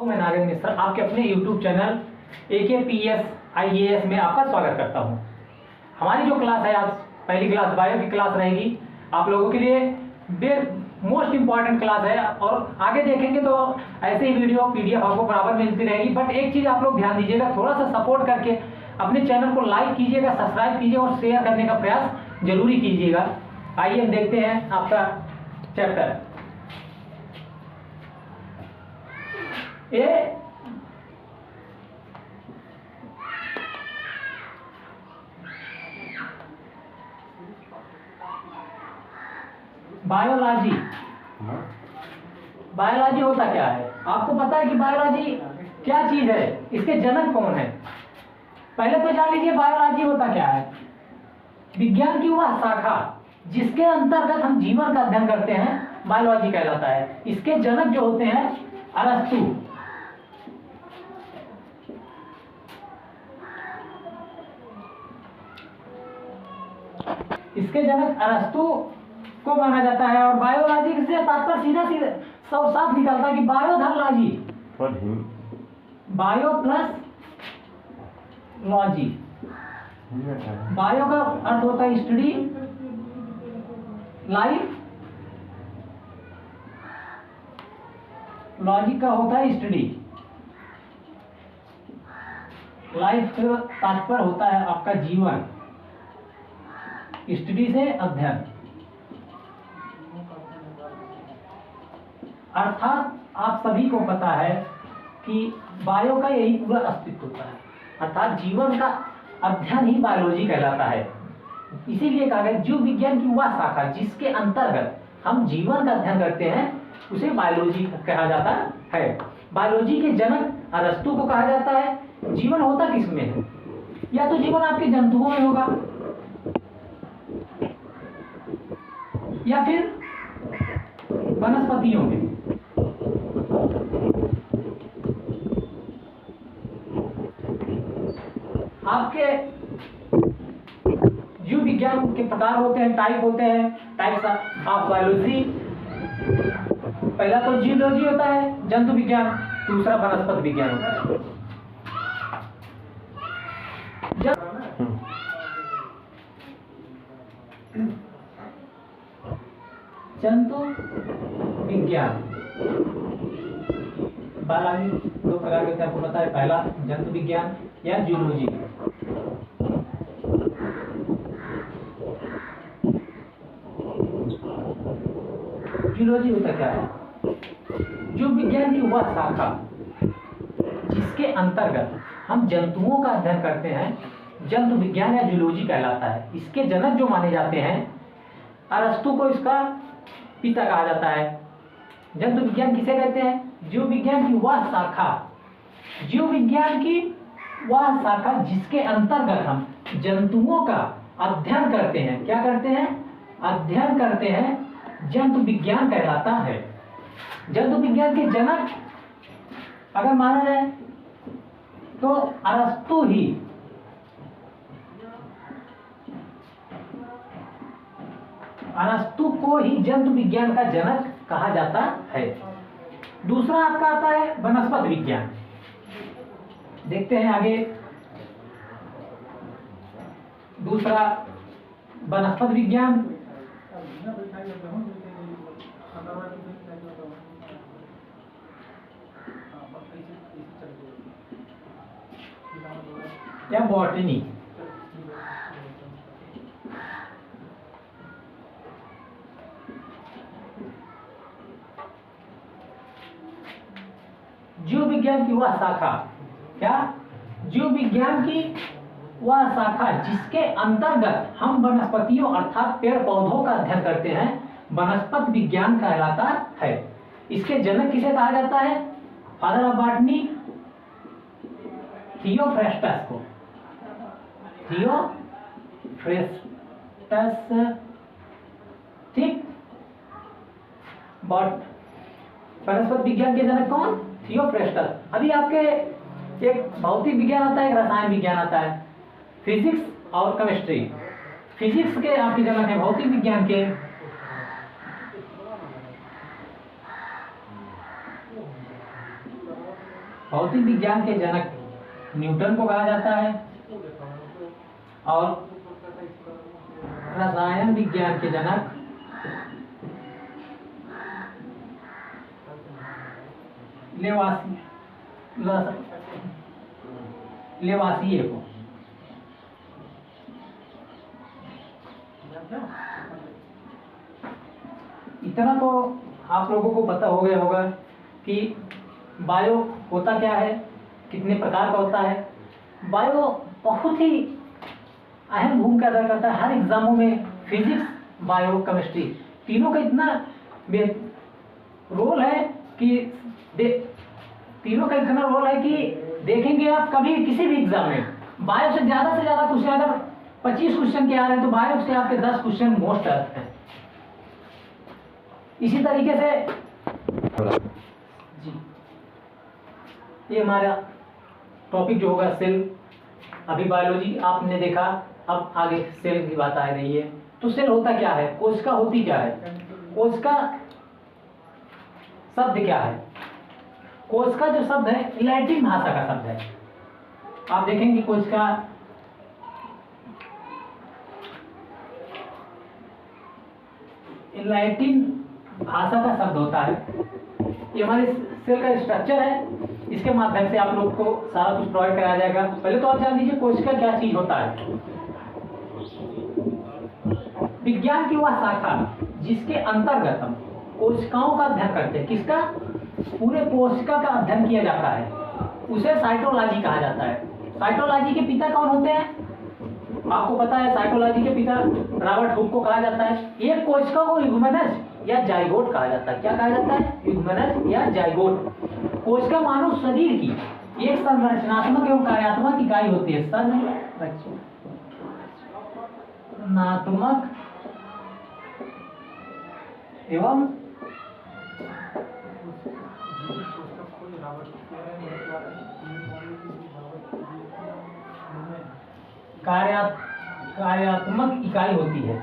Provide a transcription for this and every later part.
तो मैं नागेंद्र मिश्रा आपके अपने YouTube चैनल AKPS IAS में आपका स्वागत करता हूं। हमारी जो क्लास है, आज पहली क्लास बायो की क्लास रहेगी। आप लोगों के लिए मोस्ट इंपॉर्टेंट क्लास है और आगे देखेंगे तो ऐसे ही वीडियो PDF आपको बराबर मिलती रहेगी। बट एक चीज़ आप लोग ध्यान दीजिएगा, थोड़ा सा सपोर्ट करके अपने चैनल को लाइक कीजिएगा, सब्सक्राइब कीजिए और शेयर करने का प्रयास जरूरी कीजिएगा। आइए देखते हैं आपका चैप्टर बायोलॉजी। बायोलॉजी होता क्या है? आपको पता है कि बायोलॉजी क्या चीज है, इसके जनक कौन है? पहले तो जान लीजिए बायोलॉजी होता क्या है। विज्ञान की वह शाखा जिसके अंतर्गत हम जीवन का अध्ययन करते हैं, बायोलॉजी कहलाता है। इसके जनक जो होते हैं अरस्तु। इसके जनक अरस्तु को माना जाता है। और बायोलॉजी से तात्पर्य सीधा सीधा सब साफ निकलता है कि biology, bio plus logy. Bio का अर्थ होता है स्टडी, लाइफ, लॉजी का होता है स्टडी। लाइफ का तात्पर्य होता है आपका जीवन, स्टडी से अध्ययन। अर्थात आप सभी को पता है कि बायो का यही पूरा अस्तित्व होता है, अर्थात जीवन का अध्ययन ही बायोलॉजी कहलाता है। इसीलिए कहा गया जीव विज्ञान की वह शाखा जिसके अंतर्गत हम जीवन का अध्ययन करते हैं उसे बायोलॉजी कहा जाता है। बायोलॉजी के जनक अरस्तु को कहा जाता है। जीवन होता किसमें है? या तो जीवन आपके जंतुओं में होगा या फिर वनस्पतियों में। आपके जीव विज्ञान के प्रकार होते हैं, टाइप होते हैं, टाइप्स ऑफ बायोलॉजी। पहला तो जीवोलॉजी होता है, जंतु विज्ञान। दूसरा वनस्पति विज्ञान होता है। जंतु विज्ञान बायोलॉजी दो प्रकार के आपको पता है। पहला जंतु विज्ञान या जूलॉजी। जूलॉजी होता क्या है? जीव विज्ञान की वह शाखा जिसके अंतर्गत हम जंतुओं का अध्ययन करते हैं, जंतु विज्ञान या जूलॉजी कहलाता है। इसके जनक जो माने जाते हैं अरस्तु को इसका पिता कहा जाता है। जंतु विज्ञान किसे कहते हैं? जीव विज्ञान की वह शाखा, जीव विज्ञान की वह शाखा जिसके अंतर्गत हम जंतुओं का अध्ययन करते हैं। क्या करते हैं? अध्ययन करते हैं, जंतु विज्ञान कहलाता है। जंतु विज्ञान के जनक अगर माना जाए तो अरस्तु ही अरस्तु को ही जंतु विज्ञान का जनक कहा जाता है। दूसरा आपका आता है वनस्पति विज्ञान। देखते हैं आगे। दूसरा वनस्पति विज्ञान या बॉटनी। जीव विज्ञान की वह शाखा, क्या? जीव विज्ञान की वह शाखा जिसके अंतर्गत हम वनस्पतियों अर्थात पेड़ पौधों का अध्ययन करते हैं, वनस्पति विज्ञान कहलाता है। इसके जनक किसे कहा जाता है? फादर ऑफ बॉटनी थियोफ्रेस्टस को। थियोफ्रेस्टस, ठीक। वनस्पति विज्ञान के जनक कौन? थियोफ्रेस्टस। अभी आपके एक भौतिक विज्ञान आता है, एक रसायन विज्ञान आता है, फिजिक्स और केमिस्ट्री। फिजिक्स के आपके जनक है, भौतिक विज्ञान के भौतिक विज्ञान के जनक न्यूटन को कहा जाता है और रसायन विज्ञान के जनक लेवासिए को। इतना तो आप लोगों को पता हो गया होगा कि बायो होता क्या है, कितने प्रकार का होता है। बायो बहुत ही अहम भूमिका अदा करता है हर एग्जामों में। फिजिक्स, बायो, केमिस्ट्री तीनों का इतना रोल है कि देखेंगे आप कभी किसी भी एग्जाम में बायो से ज़्यादा क्वेश्चन, अगर 25 क्वेश्चन के आ रहे हैं तो बायो से आपके 10 क्वेश्चन मोस्ट अर्थ हैं। इसी तरीके से जी ये हमारा टॉपिक जो होगा सेल। अभी बायोलॉजी आपने देखा, अब आगे सेल की बात आ रही है। तो सेल होता क्या है, कोशिका होती क्या है, कोशिका शब्द क्या है। कोशिका जो शब्द है लैटिन भाषा का शब्द है। आप देखेंगे कोशिका लैटिन भाषा का शब्द होता है। ये हमारे सेल का स्ट्रक्चर है, इसके माध्यम से आप लोग को सारा कुछ प्रोवाइड कराया जाएगा। पहले तो आप जान लीजिए कोशिका क्या चीज होता है। विज्ञान की वह शाखा जिसके अंतर्गत हम कोशिकाओं का अध्ययन करते हैं। किसका? पूरे कोशिका का अध्ययन किया जाता है, उसे साइटोलॉजी कहा जाता है। साइटोलॉजी के पिता कौन होते हैं? आपको पता है साइटोलॉजी के पिता रॉबर्ट हुक को कहा जाता है। एक कोशिका को यूग्मनज या जाइगोट कहा जाता है। क्या कहा जाता है? यूग्मनज या जाइगोट। कोशिका मानव शरीर की एक संरचनात्मक एवं कार्यात्मक इकाई होती है। संरचनात्मक एवं कार्यात्मक इकाई होती है।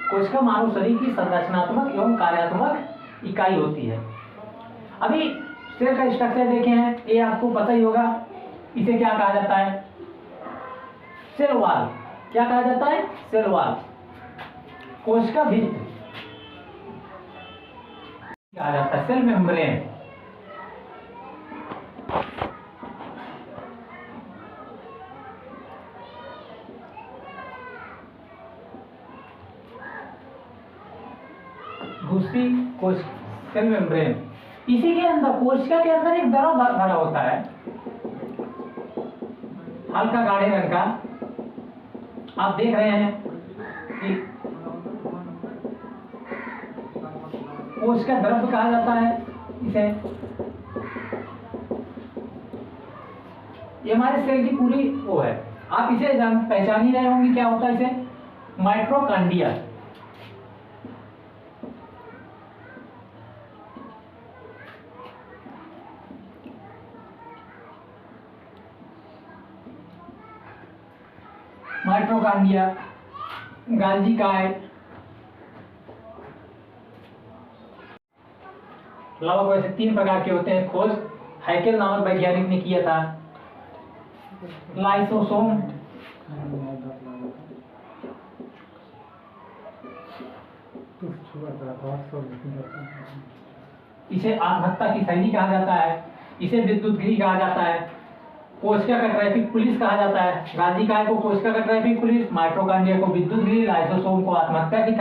कोशिका मानव शरीर की संरचनात्मक एवं कार्यात्मक इकाई होती है। अभी सेल का स्ट्रक्चर देखे हैं, ये आपको पता ही होगा। इसे क्या कहा जाता है? Cell wall. क्या कहा जाता है? Cell wall. कोशिका भित्ति कहा जाता है, सेल मेम्ब्रेन। दूसरी सेल मेम्ब्रेन। इसी के अंदर कोशिका के अंदर एक द्रव भरा होता है, हल्का गाढ़े रंग का। आप देख रहे हैं कि कोशिका द्रव कहा जाता है इसे। ये हमारे सेल की पूरी वो है। आप इसे पहचान ही रहे होंगे, क्या होता है इसे? माइटोकॉन्ड्रिया। माइटोकॉन्ड्रिया, गाल्जी काय, लगभग वैसे 3 प्रकार के होते हैं। खोज हैकेल नामक वैज्ञानिक ने किया था। लाइसोसोम, इसे आत्महत्या की शैली कहा जाता है। इसे विद्युत गृह कहा जाता है। कोशिका का ट्रैफिक पुलिस कहा जाता है। गाल्जी काय को कोशिका का ट्रैफिक पुलिस, माइटोकॉन्ड्रिया को विद्युत गृह, लाइसोसोम को आत्महत्या की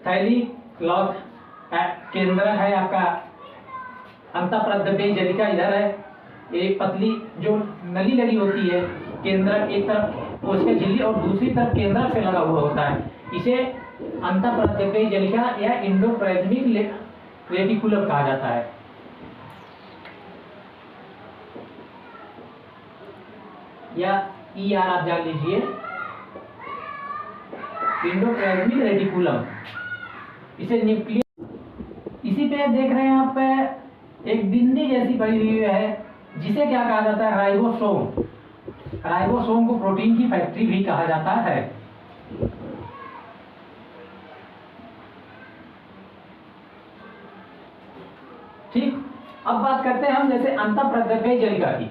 थैली। लॉक केंद्र है आपका अंतःप्रद्रव्य जलिका, इधर है एक पतली जो नली लगी होती है। केंद्र एक तरफ कोशिका झिल्ली और दूसरी तरफ केंद्र से लगा हुआ होता है। इसे अंतःप्रद्रव्य जलिका या एंडोप्लाज्मिक रेटिकुलम कहा जाता है। या ER आप जान लीजिए, एंडोप्लाज्मिक रेटिकुलम। इसे न्यूक्लियस। इसी पे देख रहे हैं आप एक बिंदी जैसी बनी हुई है, जिसे क्या कहा जाता है? राइबोसोम। राइबोसोम को प्रोटीन की फैक्ट्री भी कहा जाता है। ठीक, अब बात करते हैं हम जैसे अंतःप्रद्रव्य जलिका की।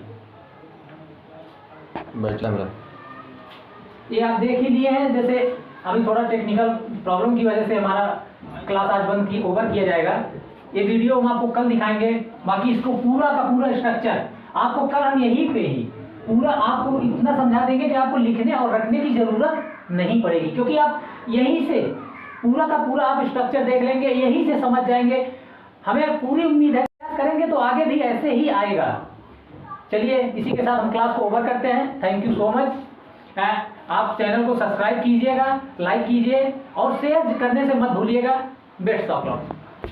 ये आप देख ही लिए हैं। जैसे अभी थोड़ा टेक्निकल प्रॉब्लम की वजह से हमारा क्लास आज बंद की ओवर किया जाएगा। ये वीडियो हम आपको कल दिखाएंगे। बाकी इसको पूरा का पूरा स्ट्रक्चर आपको कल हम यहीं पे ही पूरा आपको इतना समझा देंगे कि आपको लिखने और रखने की जरूरत नहीं पड़ेगी, क्योंकि आप यहीं से पूरा का पूरा आप स्ट्रक्चर देख लेंगे, यहीं से समझ जाएंगे। हमें पूरी उम्मीद है करेंगे तो आगे भी ऐसे ही आएगा। चलिए इसी के साथ हम क्लास को ओवर करते हैं। Thank you so much. आप चैनल को सब्सक्राइब कीजिएगा, लाइक कीजिए और शेयर करने से मत भूलिएगा। Best of luck.